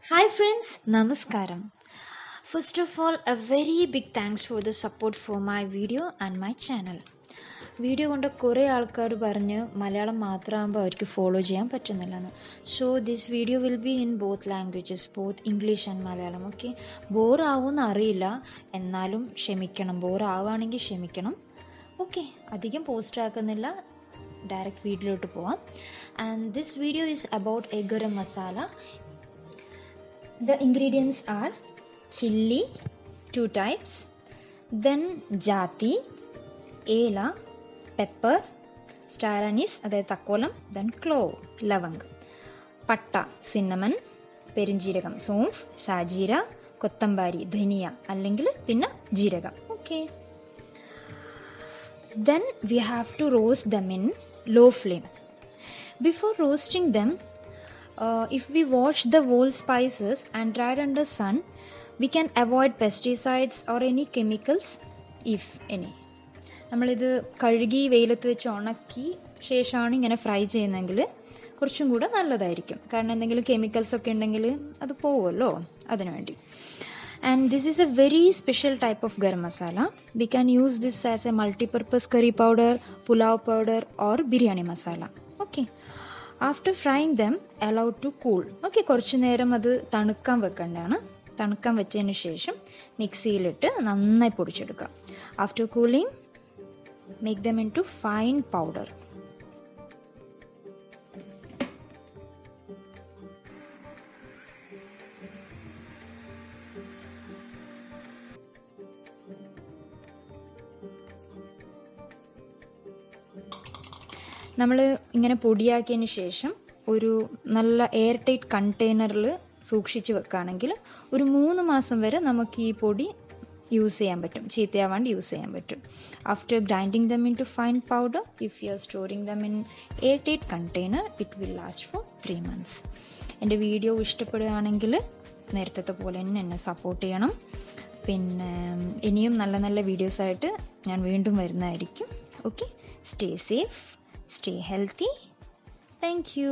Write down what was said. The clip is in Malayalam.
Hi friends, Namaskaram. First of all, a very big thanks for the support for my video and my channel. Video കൊണ്ട് കുറേ ആൾക്കാർ പറഞ്ഞ് മലയാളം മാത്രമാകുമ്പോൾ അവർക്ക് ഫോളോ ചെയ്യാൻ പറ്റുന്നില്ലെന്ന്. So this video will be in both languages, both English and Malayalam. Okay, ബോറാവുമെന്ന് അറിയില്ല, എന്നാലും ക്ഷമിക്കണം. ബോറാവുകയാണെങ്കിൽ ക്ഷമിക്കണം. ഓക്കെ, അധികം പോസ്റ്റ് ആക്കുന്നില്ല, ഡയറക്റ്റ് വീഡിയോയിലോട്ട് പോവാം. And this video is about A garam masala. The ingredients are chilli, 2 types, then jati, ela, pepper, star anise, adayathu takkolam, then clove, lavang, patta, cinnamon, perinjeeragam, somph, shajira, kottambari, dhaniya, allengil pinna jeeragam. Okay. Then we have to roast them in low flame. Before roasting them, if we wash the whole spices and dried under sun, we can avoid pesticides or any chemicals, if any. നമ്മളിത് കഴുകി വെയിലത്ത് വെച്ച് ഉണക്കി ശേഷമാണ് ഇങ്ങനെ ഫ്രൈ ചെയ്യുന്നതെങ്കിൽ കുറച്ചും കൂടെ നല്ലതായിരിക്കും. കാരണം എന്തെങ്കിലും കെമിക്കൽസ് ഒക്കെ ഉണ്ടെങ്കിൽ അത് പോവുമല്ലോ, അതിനു വേണ്ടി. And this is a very special type of garam masala. We can use this as a multi-purpose curry powder, pulao powder or biryani masala. Okay. After frying them allowed to cool. Okay, കുറച്ച് നേരം അത് തണുക്കാൻ വെക്കേണ്ടതാണ്. തണുക്കാൻ വെച്ചതിന് ശേഷം മിക്സിയിലിട്ട് നന്നായി പൊടിച്ചെടുക്കുക. After cooling make them into fine powder. നമ്മൾ ഇങ്ങനെ പൊടിയാക്കിയതിന് ശേഷം ഒരു നല്ല എയർ ടൈറ്റ് കണ്ടെയ്നറിൽ സൂക്ഷിച്ച് വെക്കുകയാണെങ്കിൽ ഒരു 3 മാസം വരെ നമുക്ക് ഈ പൊടി യൂസ് ചെയ്യാൻ പറ്റും, ചീത്തയാവാണ്ട് യൂസ് ചെയ്യാൻ പറ്റും. After grinding them into fine powder, if you are storing them in airtight container, it will last for 3 months. എൻ്റെ വീഡിയോ ഇഷ്ടപ്പെടുകയാണെങ്കിൽ നേരത്തെ പോലെ തന്നെ എന്നെ സപ്പോർട്ട് ചെയ്യണം. പിന്നെ ഇനിയും നല്ല നല്ല വീഡിയോസായിട്ട് ഞാൻ വീണ്ടും വരുന്നതായിരിക്കും. Okay, stay safe, stay healthy. Thank you.